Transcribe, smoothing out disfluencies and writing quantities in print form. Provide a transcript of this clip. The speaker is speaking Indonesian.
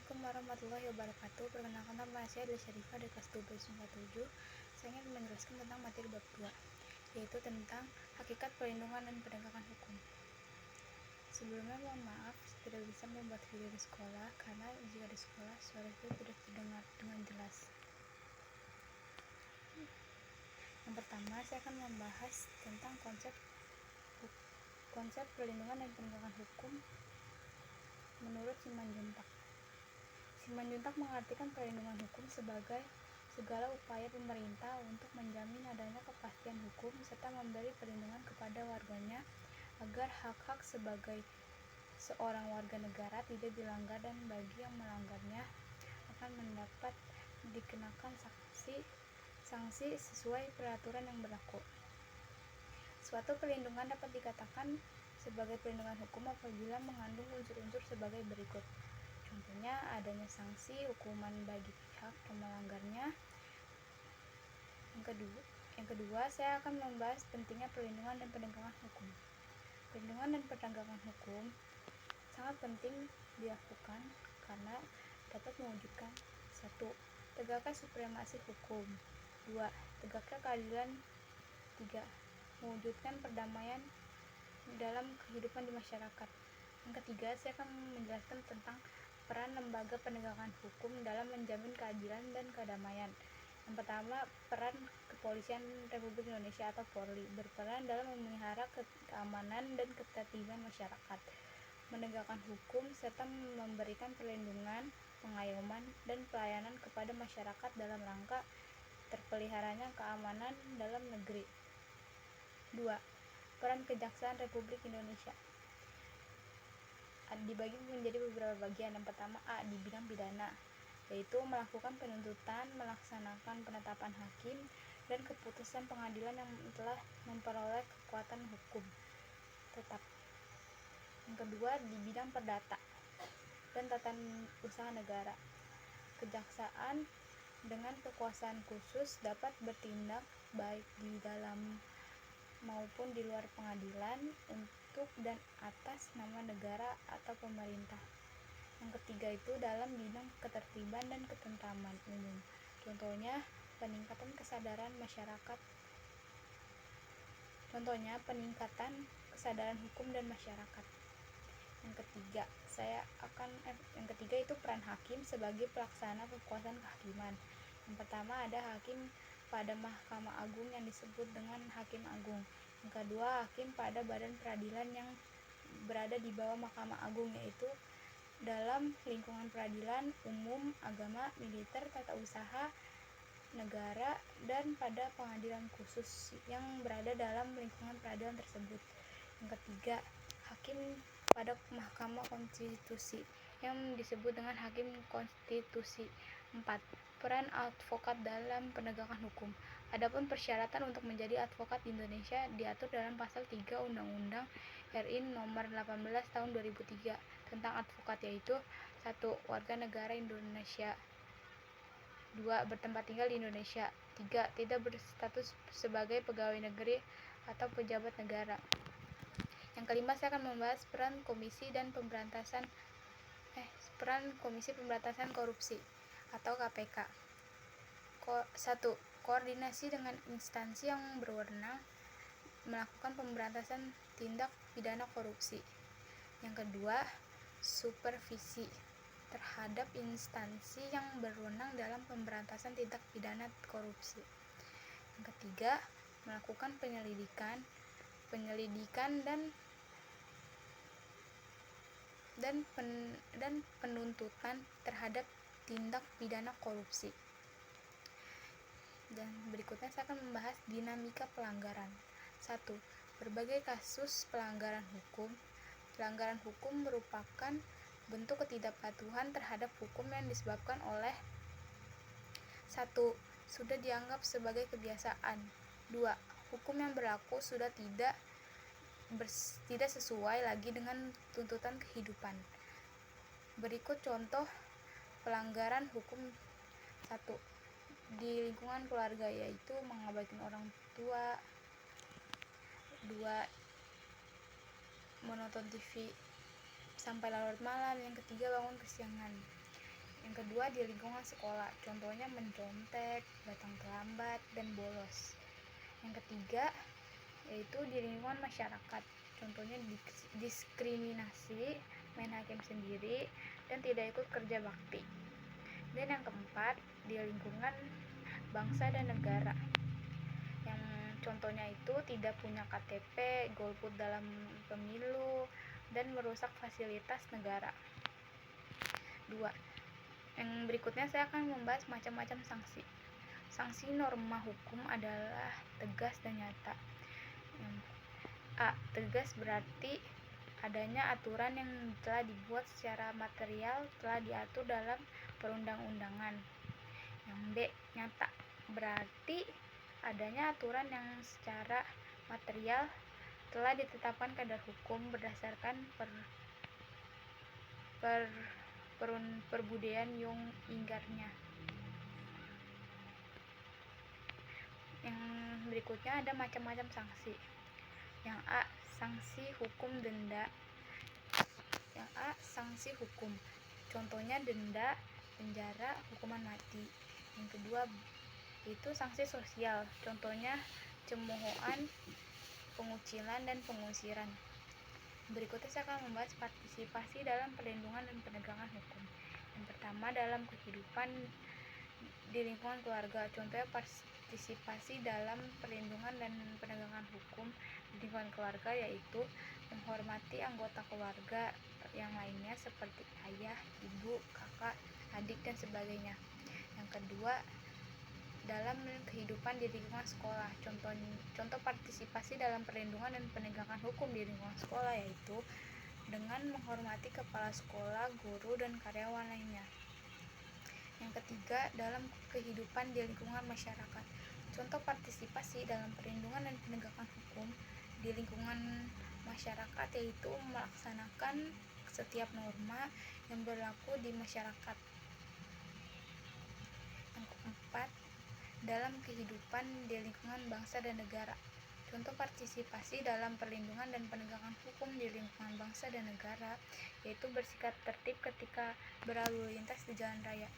Assalamualaikum warahmatullahi wabarakatuh. Perkenalkan, nama saya adalah Syarifah dari kelas 12 7. Saya ingin menjelaskan tentang materi bab 2, yaitu tentang hakikat perlindungan dan penegakan hukum. Sebelumnya mohon maaf tidak bisa membuat video di sekolah karena jika di sekolah suara itu tidak terdengar dengan jelas. Yang pertama, saya akan membahas tentang konsep perlindungan dan penegakan hukum menurut Simanjuntak. Simanjuntak mengartikan perlindungan hukum sebagai segala upaya pemerintah untuk menjamin adanya kepastian hukum serta memberi perlindungan kepada warganya agar hak-hak sebagai seorang warga negara tidak dilanggar dan bagi yang melanggarnya akan mendapat dikenakan sanksi sesuai peraturan yang berlaku. Suatu perlindungan dapat dikatakan sebagai perlindungan hukum apabila mengandung unsur-unsur sebagai berikut. Contohnya adanya sanksi hukuman bagi pihak yang melanggarnya. Yang kedua, saya akan membahas pentingnya perlindungan dan penegakan hukum. Perlindungan dan penegakan hukum sangat penting dilakukan karena dapat mewujudkan 1. Tegakkan supremasi hukum. 2. Tegakkan keadilan. 3. Mewujudkan perdamaian dalam kehidupan di masyarakat. Yang ketiga, saya akan menjelaskan tentang peran lembaga penegakan hukum dalam menjamin keadilan dan kedamaian. Yang pertama, peran Kepolisian Republik Indonesia atau Polri berperan dalam memelihara keamanan dan ketertiban masyarakat, menegakkan hukum serta memberikan perlindungan, pengayoman, dan pelayanan kepada masyarakat dalam rangka terpeliharanya keamanan dalam negeri. 2. Peran Kejaksaan Republik Indonesia dibagi menjadi beberapa bagian. Yang pertama, A. Di bidang pidana, yaitu melakukan penuntutan, melaksanakan penetapan hakim dan keputusan pengadilan yang telah memperoleh kekuatan hukum tetap. Yang kedua, di bidang perdata dan tata usaha negara. Kejaksaan dengan kekuasaan khusus dapat bertindak baik di dalam maupun di luar pengadilan untuk dan atas nama negara atau pemerintah. Yang ketiga itu dalam bidang ketertiban dan ketentraman umum. Contohnya peningkatan kesadaran masyarakat. Hukum dan masyarakat. Yang ketiga itu peran hakim sebagai pelaksana kekuasaan kehakiman. Yang pertama ada hakim pada Mahkamah Agung yang disebut dengan Hakim Agung. Yang kedua, hakim pada badan peradilan yang berada di bawah Mahkamah Agung, yaitu dalam lingkungan peradilan umum, agama, militer, tata usaha negara, dan pada pengadilan khusus yang berada dalam lingkungan peradilan tersebut. Yang ketiga, hakim pada Mahkamah Konstitusi yang disebut dengan Hakim Konstitusi. 4. Peran advokat dalam penegakan hukum. Adapun persyaratan untuk menjadi advokat di Indonesia diatur dalam pasal 3 Undang-Undang RI Nomor 18 Tahun 2003 tentang advokat, yaitu 1. Warga negara Indonesia. 2. Bertempat tinggal di Indonesia. 3. Tidak berstatus sebagai pegawai negeri atau pejabat negara. Yang kelima, saya akan membahas peran Komisi Pemberantasan Korupsi atau KPK. 1. Koordinasi dengan instansi yang berwenang melakukan pemberantasan tindak pidana korupsi. Yang kedua, supervisi terhadap instansi yang berwenang dalam pemberantasan tindak pidana korupsi. Yang ketiga, melakukan penyelidikan dan penuntutan terhadap tindak pidana korupsi. Dan berikutnya saya akan membahas dinamika pelanggaran. 1. Berbagai kasus pelanggaran hukum. Pelanggaran hukum merupakan bentuk ketidakpatuhan terhadap hukum yang disebabkan oleh 1. Sudah dianggap sebagai kebiasaan. 2. Hukum yang berlaku sudah tidak sesuai lagi dengan tuntutan kehidupan. Berikut contoh pelanggaran hukum. 1. Di lingkungan keluarga, yaitu mengabaikan orang tua. 2. Menonton TV sampai larut malam. Yang ketiga, bangun kesiangan. Yang kedua, di lingkungan sekolah, contohnya mencontek, datang terlambat, dan bolos. Yang ketiga, yaitu di lingkungan masyarakat, contohnya diskriminasi, main hakim sendiri, dan tidak ikut kerja bakti. Dan yang keempat, di lingkungan bangsa dan negara, yang contohnya itu tidak punya KTP, golput dalam pemilu, dan merusak fasilitas negara. 2. Yang berikutnya saya akan membahas macam-macam sanksi. Sanksi norma hukum adalah tegas dan nyata. Yang A. Tegas berarti adanya aturan yang telah dibuat secara material, telah diatur dalam perundang-undangan. Yang B. Nyata berarti adanya aturan yang secara material telah ditetapkan kadar hukum berdasarkan perbudayaan yang inggarnya. Yang berikutnya ada macam-macam sanksi. Yang A. Sanksi hukum denda. Yang A. Sanksi hukum, contohnya denda, penjara, hukuman mati. Yang kedua, itu sanksi sosial, contohnya cemoohan, pengucilan, dan pengusiran. Berikutnya saya akan membahas partisipasi dalam perlindungan dan penegakan hukum. Yang pertama, dalam kehidupan di lingkungan keluarga, contohnya partisipasi dalam perlindungan dan penegakan hukum di lingkungan keluarga yaitu menghormati anggota keluarga yang lainnya seperti ayah, ibu, kakak, adik, dan sebagainya. Yang kedua, dalam kehidupan di lingkungan sekolah, contoh partisipasi dalam perlindungan dan penegakan hukum di lingkungan sekolah yaitu dengan menghormati kepala sekolah, guru, dan karyawan lainnya. Yang ketiga, dalam kehidupan di lingkungan masyarakat, contoh partisipasi dalam perlindungan dan penegakan hukum di lingkungan masyarakat yaitu melaksanakan setiap norma yang berlaku di masyarakat. Yang keempat, dalam kehidupan di lingkungan bangsa dan negara, contoh partisipasi dalam perlindungan dan penegakan hukum di lingkungan bangsa dan negara yaitu bersikap tertib ketika berlalu lintas di jalan raya.